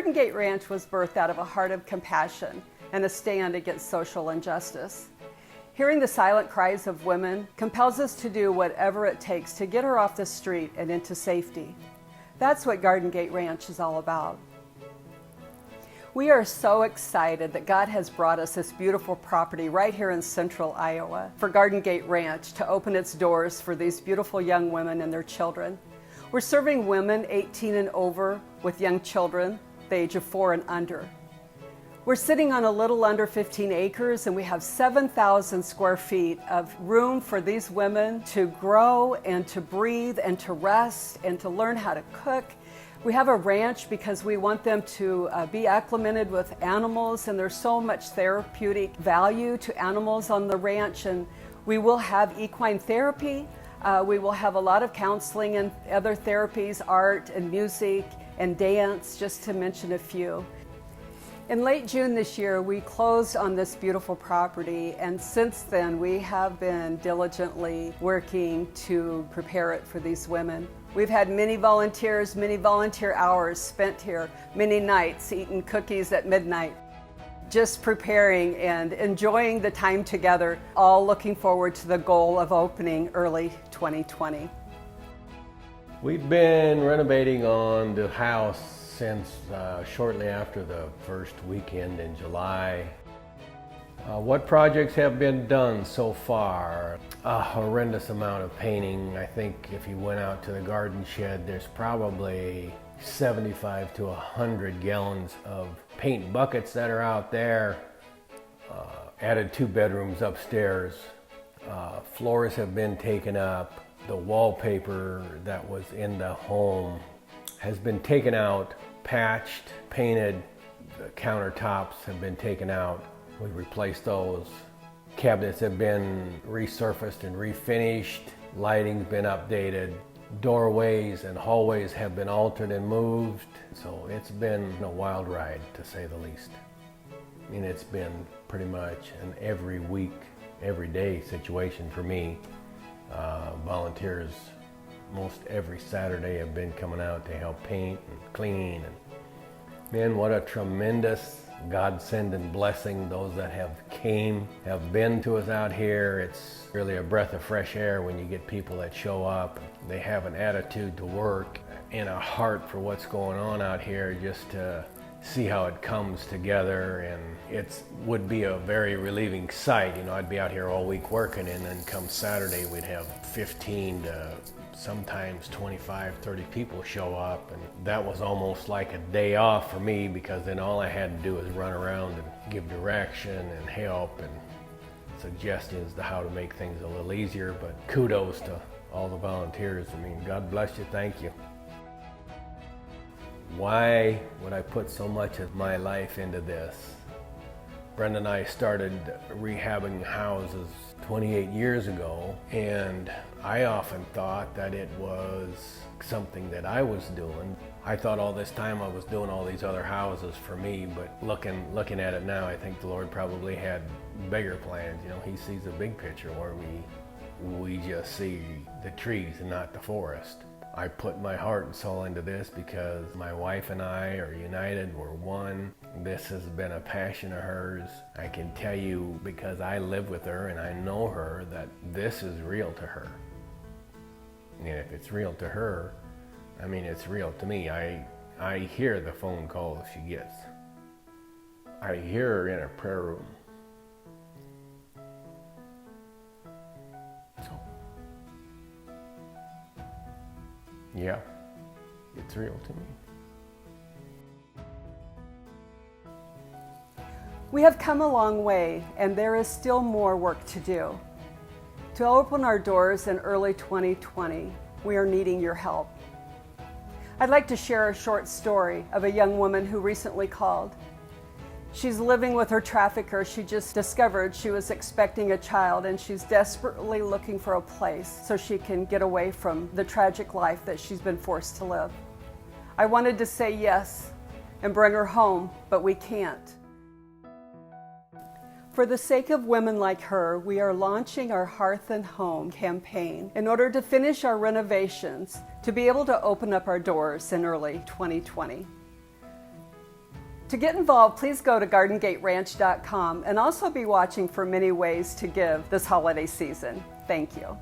Garden Gate Ranch was birthed out of a heart of compassion and a stand against social injustice. Hearing the silent cries of women compels us to do whatever it takes to get her off the street and into safety. That's what Garden Gate Ranch is all about. We are so excited that God has brought us this beautiful property right here in central Iowa for Garden Gate Ranch to open its doors for these beautiful young women and their children. We're serving women 18 and over with young children, the age of 4 and under. We're sitting on a little under 15 acres and we have 7,000 square feet of room for these women to grow and to breathe and to rest and to learn how to cook. We have a ranch because we want them to be acclimated with animals, and there's so much therapeutic value to animals on the ranch, and we will have equine therapy. We will have a lot of counseling and other therapies, art and music and dance, just to mention a few. In late June this year, we closed on this beautiful property, and since then we have been diligently working to prepare it for these women. We've had many volunteers, many volunteer hours spent here, many nights eating cookies at midnight, just preparing and enjoying the time together, all looking forward to the goal of opening early 2020. We've been renovating on the house since shortly after the first weekend in July. What projects have been done so far? A horrendous amount of painting. I think if you went out to the garden shed, there's probably 75 to 100 gallons of paint buckets that are out there. Added 2 bedrooms upstairs. Floors have been taken up. The wallpaper that was in the home has been taken out, patched, painted. The countertops have been taken out. We replaced those. Cabinets have been resurfaced and refinished. Lighting's been updated. Doorways and hallways have been altered and moved. So it's been a wild ride, to say the least. I mean, it's been pretty much an every week, every day situation for me. Volunteers most every Saturday have been coming out to help paint and clean. And man, what a tremendous godsend and blessing those that have been to us out here. It's really a breath of fresh air when you get people that show up. They have an attitude to work and a heart for what's going on out here, just to see how it comes together. And it would be a very relieving sight. You know, I'd be out here all week working, and then come Saturday we'd have 15 to sometimes 25, 30 people show up, and that was almost like a day off for me, because then all I had to do was run around and give direction and help and suggestions to how to make things a little easier. But kudos to all the volunteers. I mean, God bless you, thank you. Why would I put so much of my life into this? Brenda and I started rehabbing houses 28 years ago, and I often thought that it was something that I was doing. I thought all this time I was doing all these other houses for me, but looking at it now, I think the Lord probably had bigger plans. You know, He sees the big picture where we just see the trees and not the forest. I put my heart and soul into this because my wife and I are united, we're one. This has been a passion of hers. I can tell you, because I live with her and I know her, that this is real to her. And if it's real to her, I mean, it's real to me. I hear the phone calls she gets. I hear her in a prayer room. So, yeah, it's real to me. We have come a long way, and there is still more work to do. To open our doors in early 2020, we are needing your help. I'd like to share a short story of a young woman who recently called. She's living with her trafficker. She just discovered she was expecting a child, and she's desperately looking for a place so she can get away from the tragic life that she's been forced to live. I wanted to say yes and bring her home, but we can't. For the sake of women like her, we are launching our Hearth and Home campaign in order to finish our renovations to be able to open up our doors in early 2020. To get involved, please go to GardenGateRanch.com and also be watching for many ways to give this holiday season. Thank you.